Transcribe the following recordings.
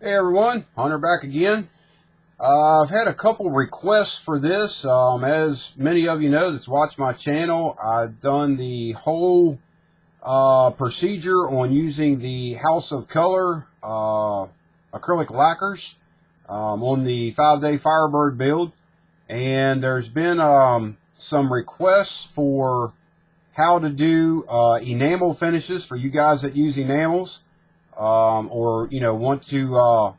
Hey everyone, Hunter back again. I've had a couple requests for this. As many of you know that's watched my channel, I've done the whole procedure on using the House of Color acrylic lacquers on the 5-day Firebird build. And there's been some requests for how to do enamel finishes for you guys that use enamels. Or want to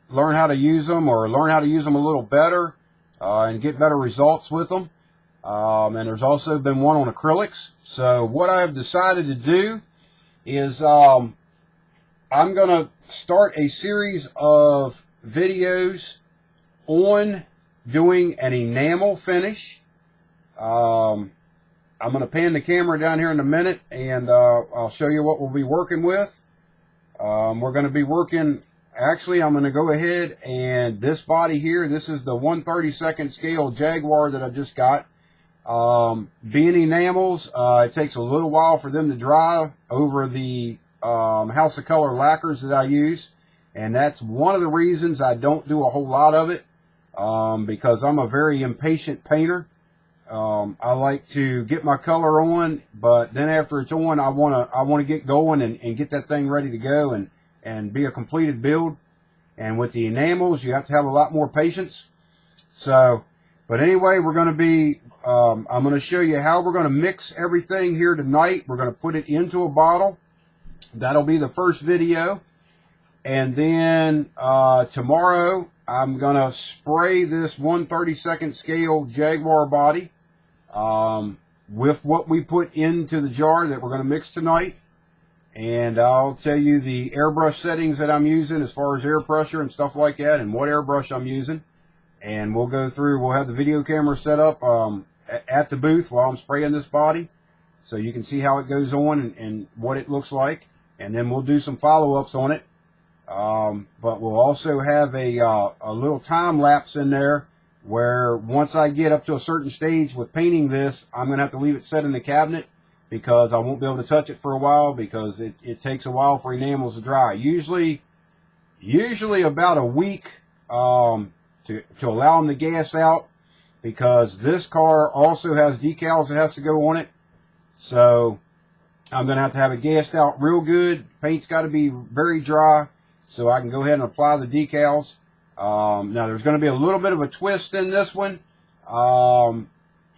learn how to use them, or learn how to use them a little better and get better results with them. And there's also been one on acrylics. So what I've decided to do is I'm going to start a series of videos on doing an enamel finish. I'm going to pan the camera down here in a minute, and I'll show you what we'll be working with. We're going to be working, actually I'm going to go ahead, and this body here, this is the 1/32 scale Jaguar that I just got. Being enamels, it takes a little while for them to dry over the House of Color lacquers that I use, and that's one of the reasons I don't do a whole lot of it, because I'm a very impatient painter. I like to get my color on, but then after it's on, I want to get going and get that thing ready to go and be a completed build. And with the enamels, you have to have a lot more patience. So, but anyway, we're going to be, I'm going to show you how we're going to mix everything here tonight. We're going to put it into a bottle. That'll be the first video. And then tomorrow, I'm going to spray this 1/32 scale Jaguar body with what we put into the jar that we're going to mix tonight. And I'll tell you the airbrush settings that I'm using as far as air pressure and stuff like that, and what airbrush I'm using. And we'll go through, we'll have the video camera set up at the booth while I'm spraying this body, so you can see how it goes on and what it looks like. And then we'll do some follow-ups on it. But we'll also have a little time lapse in there, where once I get up to a certain stage with painting this, I'm going to have to leave it set in the cabinet, because I won't be able to touch it for a while, because it takes a while for enamels to dry. Usually about a week to allow them to gas out, because this car also has decals that has to go on it. So I'm going to have it gassed out real good. Paint's got to be very dry, so I can go ahead and apply the decals. Now there's going to be a little bit of a twist in this one.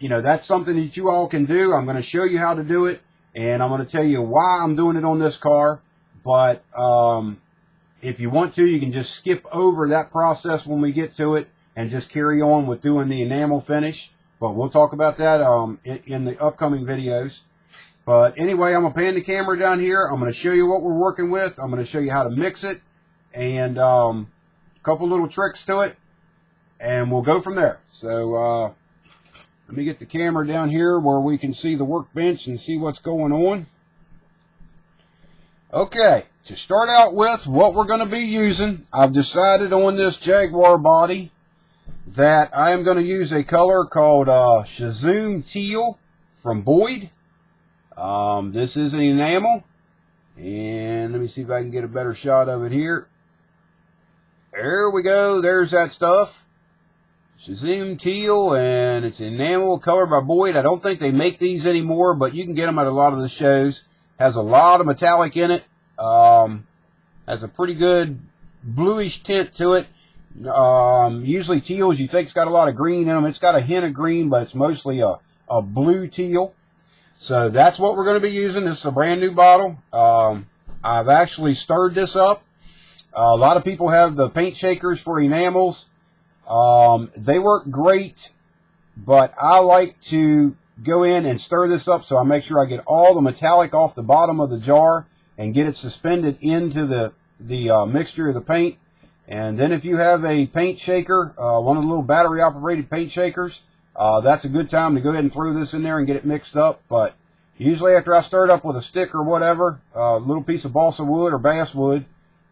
That's something that you all can do. I'm going to show you how to do it, and I'm going to tell you why I'm doing it on this car. But if you want to, you can just skip over that process when we get to it and just carry on with doing the enamel finish. But we'll talk about that in the upcoming videos. But anyway, I'm going to pan the camera down here. I'm going to show you what we're working with. I'm going to show you how to mix it, and a couple little tricks to it, and we'll go from there. So let me get the camera down here where we can see the workbench and see what's going on. Okay, to start out with, what we're going to be using, I've decided on this Jaguar body that I am going to use a color called Shazoom Teal from Boyd. This is an enamel, and let me see if I can get a better shot of it here. There we go. There's that stuff. Shazoom Teal, and it's enamel color by Boyd. I don't think they make these anymore, but you can get them at a lot of the shows. Has a lot of metallic in it. Has a pretty good bluish tint to it. Usually teals you think it's got a lot of green in them. It's got a hint of green, but it's mostly a blue teal. So that's what we're going to be using. This is a brand new bottle. I've actually stirred this up. A lot of people have the paint shakers for enamels. They work great, but I like to go in and stir this up, so I make sure I get all the metallic off the bottom of the jar and get it suspended into the mixture of the paint. And then if you have a paint shaker, one of the little battery operated paint shakers, that's a good time to go ahead and throw this in there and get it mixed up. But usually after I stir it up with a stick or whatever, a little piece of balsa wood or basswood,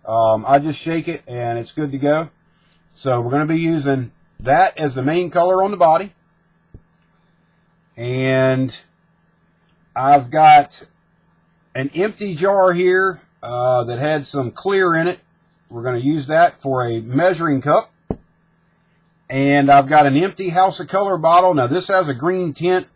I just shake it and it's good to go. So we're going to be using that as the main color on the body. And I've got an empty jar here that had some clear in it. We're going to use that for a measuring cup. And I've got an empty House of Color bottle. Now this has a green tint.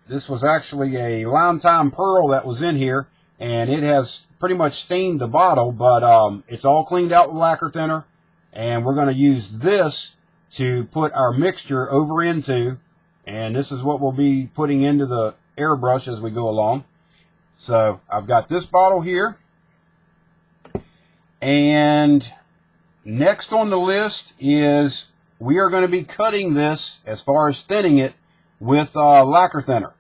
This was actually a Lime Time Pearl that was in here, and it has pretty much stained the bottle, but it's all cleaned out with lacquer thinner, and we're going to use this to put our mixture over into, and this is what we'll be putting into the airbrush as we go along. So I've got this bottle here, and next on the list is we are going to be cutting this, as far as thinning it, with lacquer thinner.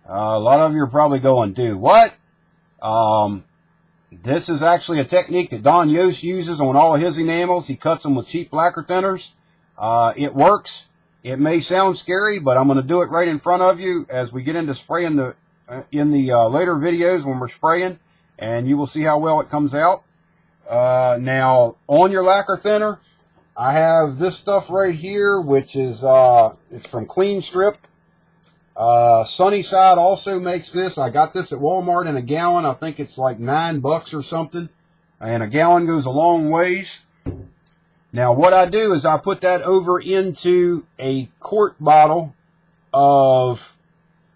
A lot of you are probably going, dude, what? This is actually a technique that Don Yost uses on all of his enamels. He cuts them with cheap lacquer thinners. It works. It may sound scary, but I'm going to do it right in front of you as we get into spraying in the later videos when we're spraying, and you will see how well it comes out. Now, on your lacquer thinner, I have this stuff right here, which is it's from Clean Strip. Sunnyside also makes this. I got this at Walmart in a gallon. I think it's like $9 or something. And a gallon goes a long ways. Now what I do is I put that over into a quart bottle of,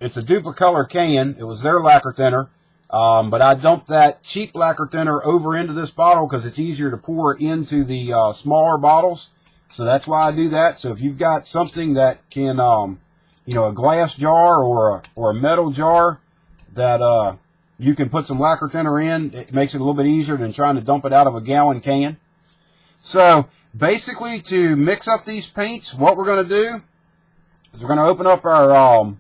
it's a Duplicolor can. It was their lacquer thinner. But I dump that cheap lacquer thinner over into this bottle because it's easier to pour into the smaller bottles. So that's why I do that. So if you've got something that can, you know, a glass jar or a metal jar that you can put some lacquer thinner in, it makes it a little bit easier than trying to dump it out of a gallon can. So basically, to mix up these paints, what we're going to do is we're going to open up our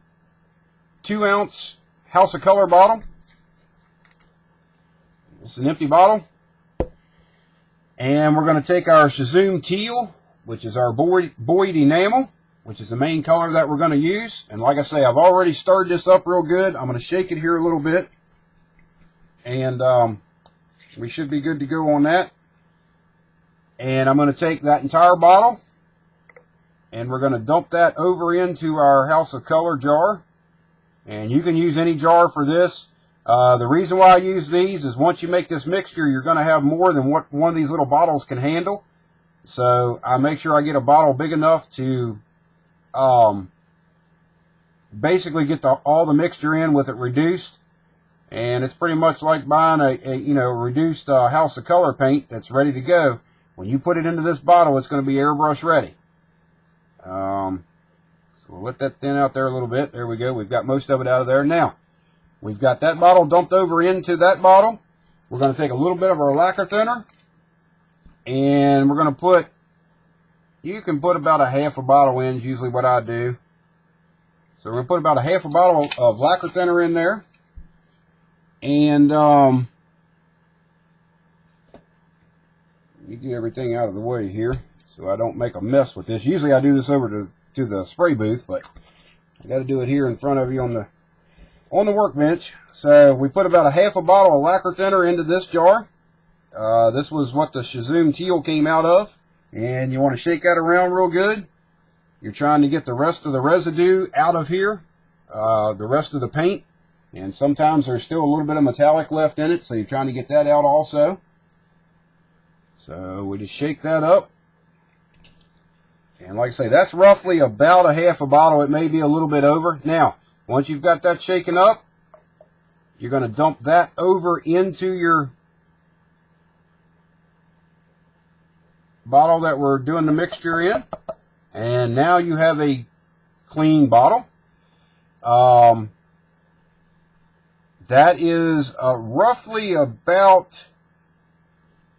2-ounce House of Color bottle. It's an empty bottle. And we're going to take our Shazoom Teal, which is our Boyd enamel, which is the main color that we're going to use. And like I say, I've already stirred this up real good. I'm going to shake it here a little bit. And we should be good to go on that. And I'm going to take that entire bottle, and we're going to dump that over into our House of Color jar. And you can use any jar for this. The reason why I use these is once you make this mixture, you're going to have more than what one of these little bottles can handle. So I make sure I get a bottle big enough to basically get all the mixture in with it reduced. And it's pretty much like buying a you know, reduced House of Color paint that's ready to go. When you put it into this bottle, it's going to be airbrush ready. So we'll let that thin out there a little bit. There we go. We've got most of it out of there. Now, we've got that bottle dumped over into that bottle. We're going to take a little bit of our lacquer thinner, and we're going to put, you can put about a half a bottle in, is usually what I do. So we're going to put about a half a bottle of lacquer thinner in there. And you get everything out of the way here so I don't make a mess with this. Usually I do this over to the spray booth, but I got to do it here in front of you on the workbench. So we put about a half a bottle of lacquer thinner into this jar. This was what the Shazoom Teal came out of, and you want to shake that around real good. You're trying to get the rest of the residue out of here, the rest of the paint, and sometimes there's still a little bit of metallic left in it, so you're trying to get that out also. So we just shake that up. And like I say, that's roughly about a half a bottle. It may be a little bit over. Now, once you've got that shaken up, you're going to dump that over into your bottle that we're doing the mixture in. And now you have a clean bottle. That is roughly about,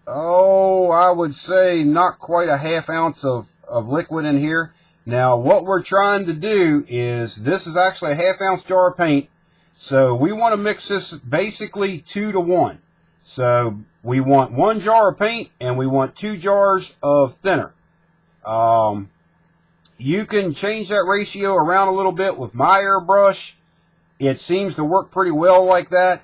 I would say not quite a half ounce of liquid in here. Now what we're trying to do is, this is actually a half-ounce jar of paint, so we want to mix this basically 2 to 1. So we want 1 jar of paint and we want 2 jars of thinner. You can change that ratio around a little bit with my airbrush. It seems to work pretty well like that.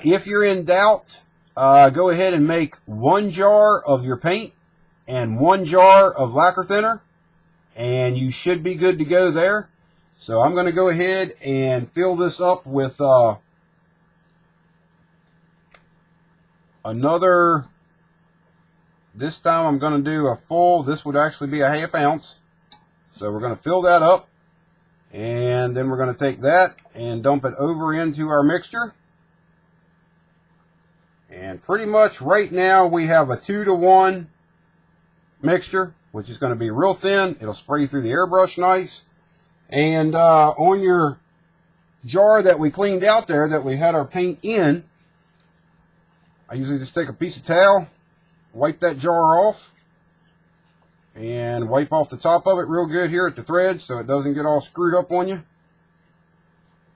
If you're in doubt, go ahead and make 1 jar of your paint and 1 jar of lacquer thinner, and you should be good to go there. So I'm going to go ahead and fill this up with another This time I'm going to do a full, this would actually be a ½ ounce. So we're going to fill that up. And then we're going to take that and dump it over into our mixture. And pretty much right now we have a 2-to-1 mixture, which is going to be real thin. It'll spray through the airbrush nice. And on your jar that we cleaned out there that we had our paint in, I usually just take a piece of towel, wipe that jar off, and wipe off the top of it real good here at the thread so it doesn't get all screwed up on you.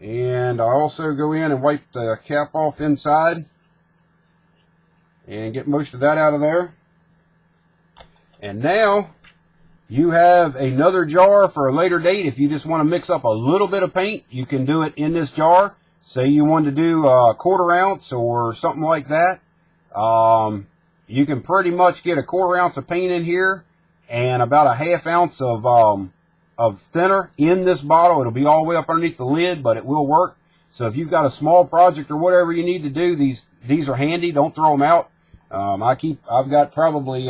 And I also go in and wipe the cap off inside and get most of that out of there. And now you have another jar for a later date. If you just want to mix up a little bit of paint, you can do it in this jar. Say you want to do a 1/4 ounce or something like that. You can pretty much get a 1/4 ounce of paint in here and about a ½ ounce of thinner in this bottle. It'll be all the way up underneath the lid, but it will work. So if you've got a small project or whatever you need to do, these are handy. Don't throw them out. I've got probably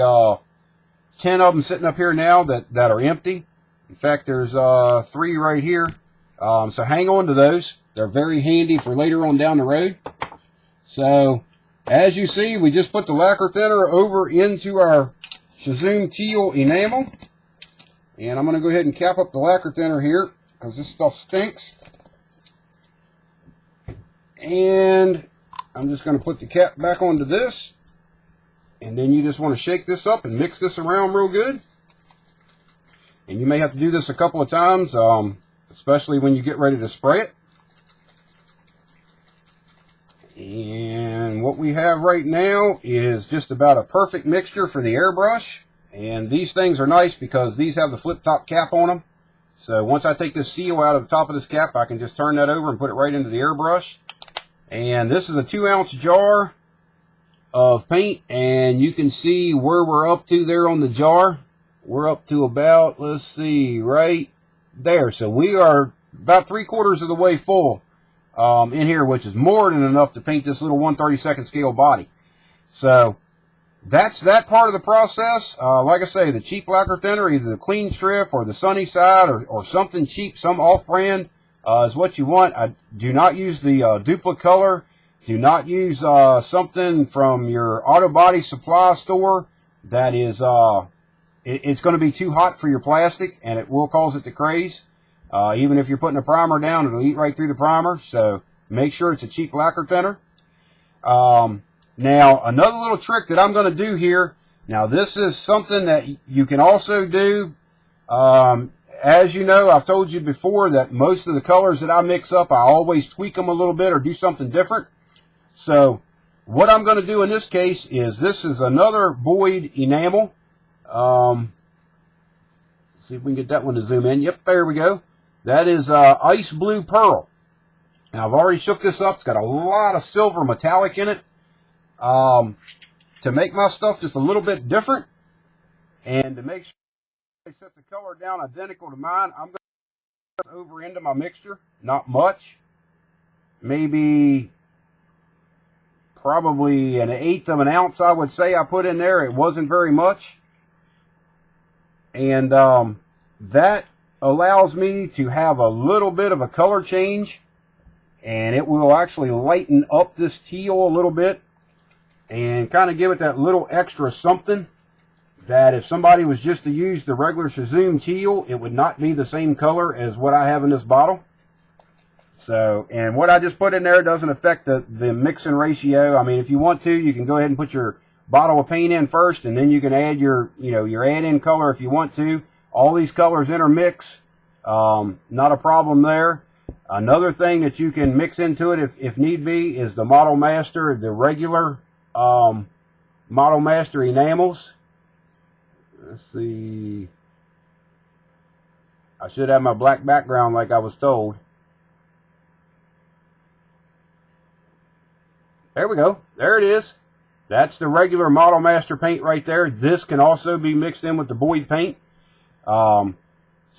10 of them sitting up here now that are empty. In fact, there's 3 right here. So hang on to those. They're very handy for later on down the road. So as you see, we just put the lacquer thinner over into our Shazum Teal enamel. And I'm going to go ahead and cap up the lacquer thinner here because this stuff stinks. And I'm just going to put the cap back onto this. And then you just want to shake this up and mix this around real good. And you may have to do this a couple of times, especially when you get ready to spray it. And what we have right now is just about a perfect mixture for the airbrush. And these things are nice because these have the flip top cap on them. So once I take this seal out of the top of this cap, I can just turn that over and put it right into the airbrush. And this is a 2-ounce jar of paint, and you can see where we're up to there on the jar. We're up to about, let's see, right there. So we are about 3/4 of the way full in here, which is more than enough to paint this little 1/32 scale body. So that's that part of the process. Like I say, the cheap lacquer thinner, either the clean strip or the sunny side or something cheap, some off-brand is what you want. I do not use the Duplicolor. Do not use something from your auto body supply store that is, it's going to be too hot for your plastic and it will cause it to craze. Even if you're putting a primer down, it'll eat right through the primer. So make sure it's a cheap lacquer thinner. Now, another little trick that I'm going to do here. Now, this is something that you can also do. As you know, I've told you before that most of the colors that I mix up, I always tweak them a little bit or do something different. So what I'm going to do in this case is this is another Boyd enamel. See if we can get that one to zoom in. Yep, there we go. That is Ice Blue Pearl. Now I've already shook this up. It's got a lot of silver metallic in it. To make my stuff just a little bit different and to make sure I set the color down identical to mine, I'm going to put over into my mixture. Not much. Maybe probably an 1/8 of an ounce, I would say, I put in there. It wasn't very much. And that allows me to have a little bit of a color change. And it will actually lighten up this teal a little bit and kind of give it that little extra something that if somebody was just to use the regular Shazum Teal, it would not be the same color as what I have in this bottle. So, and what I just put in there doesn't affect the mixing ratio. I mean, if you want to, you can go ahead and put your bottle of paint in first, and then you can add your add-in color if you want to. All these colors intermix. Not a problem there. Another thing that you can mix into it if need be is the Model Master, the regular Model Master enamels. Let's see. I should have my black background like I was told. There we go. There it is. That's the regular Model Master paint right there. This can also be mixed in with the Boyd paint. So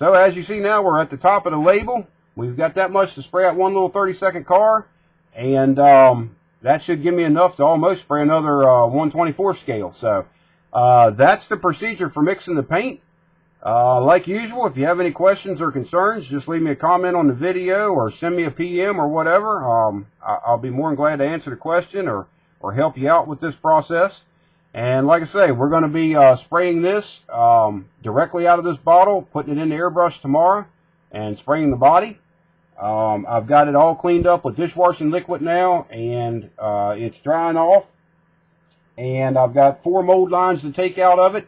as you see now, we're at the top of the label. We've got that much to spray out one little 30-second car. And that should give me enough to almost spray another 1/24 scale. So That's the procedure for mixing the paint. Like usual, if you have any questions or concerns, just leave me a comment on the video or send me a PM or whatever. I'll be more than glad to answer the question or help you out with this process. And like I say, we're going to be spraying this directly out of this bottle, putting it in the airbrush tomorrow, and spraying the body. I've got it all cleaned up with dishwashing liquid now, and it's drying off. And I've got 4 mold lines to take out of it.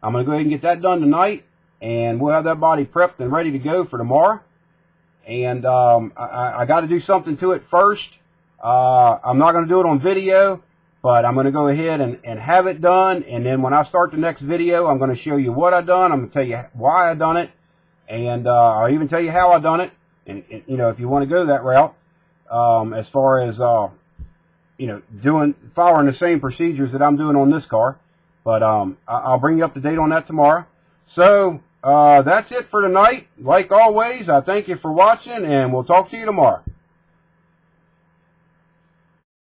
I'm going to go ahead and get that done tonight, and we'll have that body prepped and ready to go for tomorrow. And I got to do something to it first. I'm not going to do it on video, but I'm going to go ahead and have it done. And then when I start the next video, I'm going to show you what I done. I'm going to tell you why I done it, and I'll even tell you how I done it. And you know, if you want to go that route, as far as you know, following the same procedures that I'm doing on this car. But I'll bring you up to date on that tomorrow. So that's it for tonight. Like always, I thank you for watching, and we'll talk to you tomorrow.